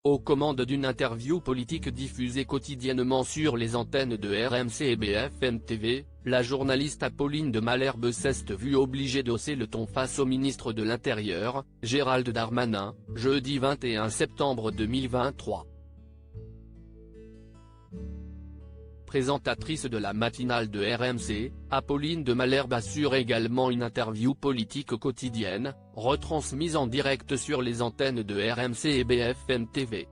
Aux commandes d'une interview politique diffusée quotidiennement sur les antennes de RMC et BFM TV, la journaliste Apolline de Malherbe s'est vue obligée d'hausser le ton face au ministre de l'Intérieur, Gérald Darmanin, jeudi 21 septembre 2023. Présentatrice de la matinale de RMC, Apolline de Malherbe assure également une interview politique quotidienne, retransmise en direct sur les antennes de RMC et BFM TV.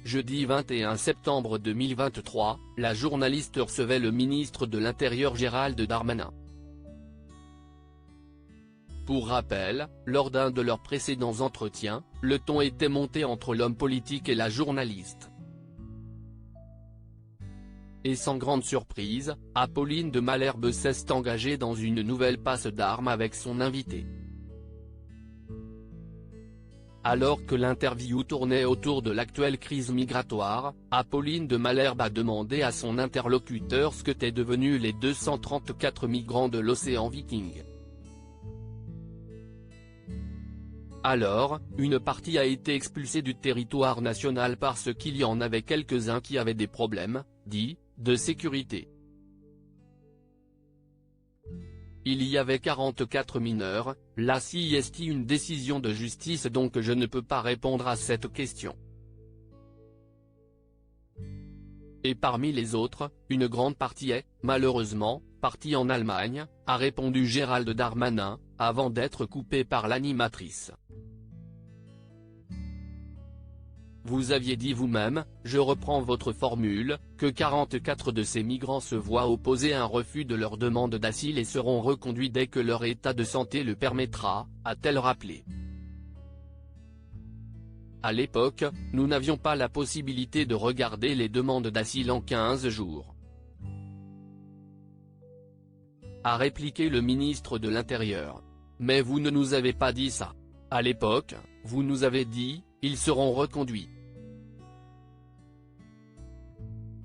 Jeudi 21 septembre 2023, la journaliste recevait le ministre de l'Intérieur Gérald Darmanin. Pour rappel, lors d'un de leurs précédents entretiens, le ton était monté entre l'homme politique et la journaliste. Et sans grande surprise, Apolline de Malherbe s'est engagée dans une nouvelle passe d'armes avec son invité. Alors que l'interview tournait autour de l'actuelle crise migratoire, Apolline de Malherbe a demandé à son interlocuteur ce qu'étaient devenus les 234 migrants de l'océan Viking. Alors, une partie a été expulsée du territoire national parce qu'il y en avait quelques-uns qui avaient des problèmes, de sécurité. Il y avait 44 mineurs, là si est une décision de justice donc je ne peux pas répondre à cette question. Et parmi les autres, une grande partie est, malheureusement, partie en Allemagne, a répondu Gérald Darmanin, avant d'être coupé par l'animatrice. Vous aviez dit vous-même, je reprends votre formule, que 44 de ces migrants se voient opposer un refus de leur demande d'asile et seront reconduits dès que leur état de santé le permettra, a-t-elle rappelé. À l'époque, nous n'avions pas la possibilité de regarder les demandes d'asile en 15 jours. A répliqué le ministre de l'Intérieur. Mais vous ne nous avez pas dit ça. À l'époque, vous nous avez dit, ils seront reconduits.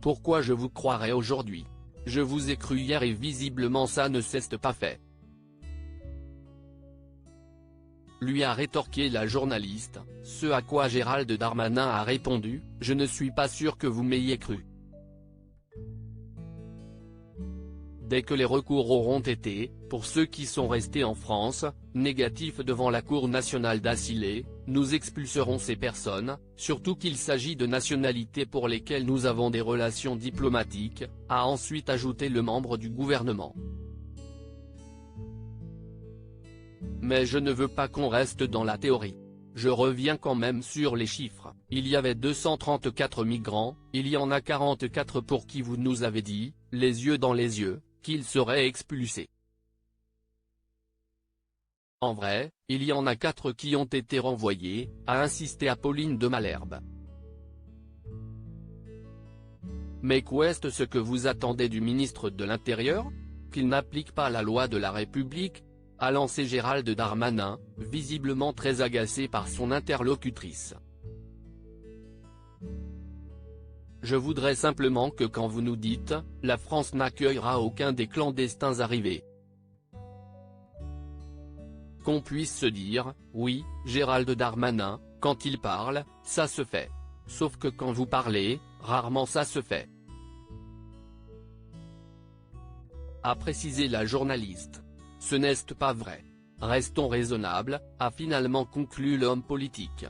Pourquoi je vous croirais aujourd'hui? Je vous ai cru hier et visiblement ça ne s'est pas fait. Lui a rétorqué la journaliste, ce à quoi Gérald Darmanin a répondu, je ne suis pas sûr que vous m'ayez cru. Dès que les recours auront été, pour ceux qui sont restés en France, négatifs devant la Cour nationale d'asyl, nous expulserons ces personnes, surtout qu'il s'agit de nationalités pour lesquelles nous avons des relations diplomatiques, a ensuite ajouté le membre du gouvernement. Mais je ne veux pas qu'on reste dans la théorie. Je reviens quand même sur les chiffres, il y avait 234 migrants, il y en a 44 pour qui vous nous avez dit, les yeux dans les yeux, qu'ils seraient expulsés. En vrai, il y en a 4 qui ont été renvoyés, a insisté Apolline de Malherbe. Mais qu'est ce que vous attendez du ministre de l'Intérieur? Qu'il n'applique pas la loi de la République? A lancé Gérald Darmanin, visiblement très agacé par son interlocutrice. Je voudrais simplement que quand vous nous dites, la France n'accueillera aucun des clandestins arrivés, qu'on puisse se dire, oui, Gérald Darmanin, quand il parle, ça se fait. Sauf que quand vous parlez, rarement ça se fait. A précisé la journaliste. Ce n'est pas vrai. Restons raisonnables, a finalement conclu l'homme politique.